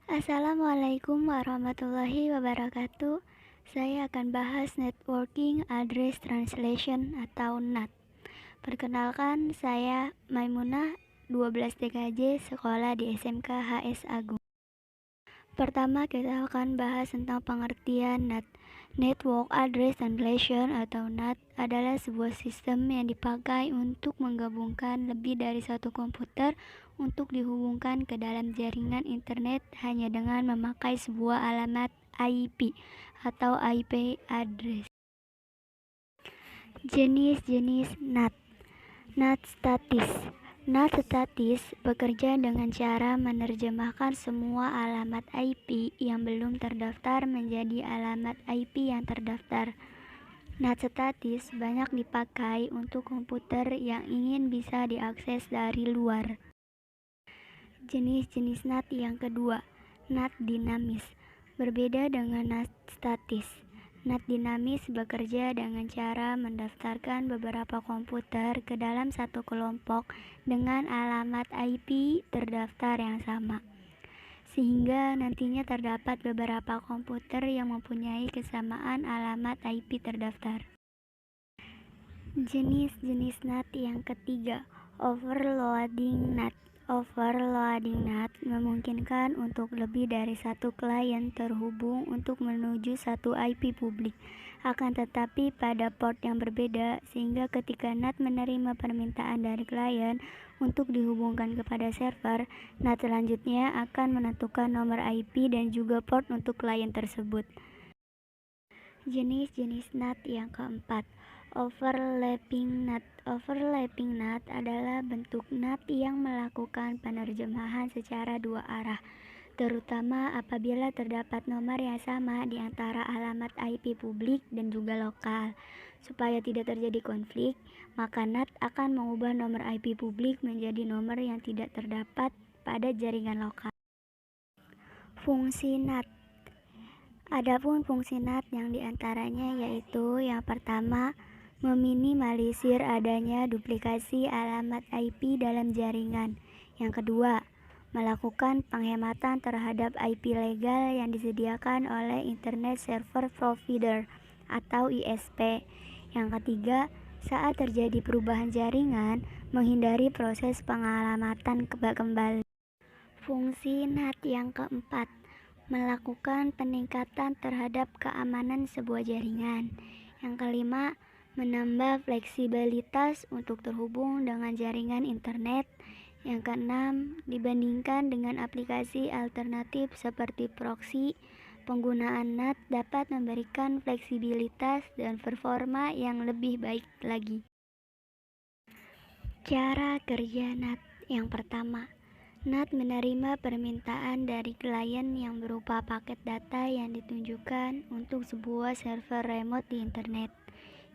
Assalamualaikum warahmatullahi wabarakatuh. Saya akan bahas Networking Address Translation atau NAT. Perkenalkan, saya Maimunah, 12 TKJ, sekolah di SMK HS Agung. Pertama, kita akan bahas tentang pengertian NAT. Network Address Translation atau NAT adalah sebuah sistem yang dipakai untuk menggabungkan lebih dari satu komputer untuk dihubungkan ke dalam jaringan internet hanya dengan memakai sebuah alamat IP atau IP address. Jenis-jenis NAT. NAT statis. NAT statis bekerja dengan cara menerjemahkan semua alamat IP yang belum terdaftar menjadi alamat IP yang terdaftar. NAT statis banyak dipakai untuk komputer yang ingin bisa diakses dari luar. Jenis-jenis NAT yang kedua, NAT dinamis. Berbeda dengan NAT statis, NAT dinamis bekerja dengan cara mendaftarkan beberapa komputer ke dalam satu kelompok dengan alamat IP terdaftar yang sama, sehingga nantinya terdapat beberapa komputer yang mempunyai kesamaan alamat IP terdaftar. Jenis-jenis NAT yang ketiga, overloading NAT. Overloading NAT memungkinkan untuk lebih dari satu klien terhubung untuk menuju satu IP publik, akan tetapi pada port yang berbeda, sehingga ketika NAT menerima permintaan dari klien untuk dihubungkan kepada server, NAT selanjutnya akan menentukan nomor IP dan juga port untuk klien tersebut. Jenis-jenis NAT yang keempat, overlapping NAT. Overlapping NAT adalah bentuk NAT yang melakukan penerjemahan secara dua arah, terutama apabila terdapat nomor yang sama di antara alamat IP publik dan juga lokal. Supaya tidak terjadi konflik, maka NAT akan mengubah nomor IP publik menjadi nomor yang tidak terdapat pada jaringan lokal. Fungsi NAT. Adapun fungsi NAT yang diantaranya yaitu yang pertama, meminimalisir adanya duplikasi alamat IP dalam jaringan. Yang kedua, melakukan penghematan terhadap IP legal yang disediakan oleh Internet Server Provider atau ISP. Yang ketiga, saat terjadi perubahan jaringan, menghindari proses pengalamatan kembali. Fungsi NAT yang keempat, melakukan peningkatan terhadap keamanan sebuah jaringan. Yang kelima, menambah fleksibilitas untuk terhubung dengan jaringan internet. Yang keenam, dibandingkan dengan aplikasi alternatif seperti proxy, penggunaan NAT dapat memberikan fleksibilitas dan performa yang lebih baik lagi. Cara kerja NAT. Yang pertama, NAT menerima permintaan dari klien yang berupa paket data yang ditunjukkan untuk sebuah server remote di internet.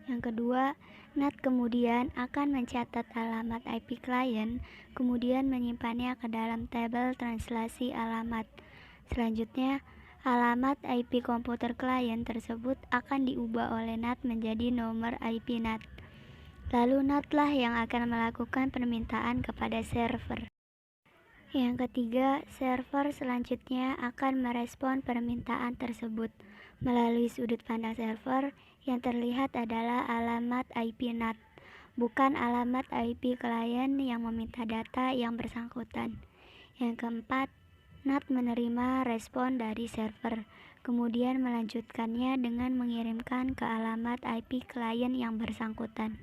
Yang kedua, NAT kemudian akan mencatat alamat IP klien, kemudian menyimpannya ke dalam tabel translasi alamat. Selanjutnya, alamat IP komputer klien tersebut akan diubah oleh NAT menjadi nomor IP NAT. Lalu NAT lah yang akan melakukan permintaan kepada server. Yang ketiga, server selanjutnya akan merespon permintaan tersebut. Melalui sudut pandang server, yang terlihat adalah alamat IP NAT, bukan alamat IP klien yang meminta data yang bersangkutan. Yang keempat, NAT menerima respon dari server, kemudian melanjutkannya dengan mengirimkan ke alamat IP klien yang bersangkutan.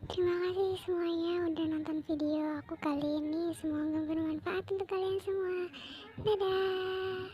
Terima kasih semuanya udah nonton video aku kali ini. Semoga bermanfaat untuk kalian semua. Dadah.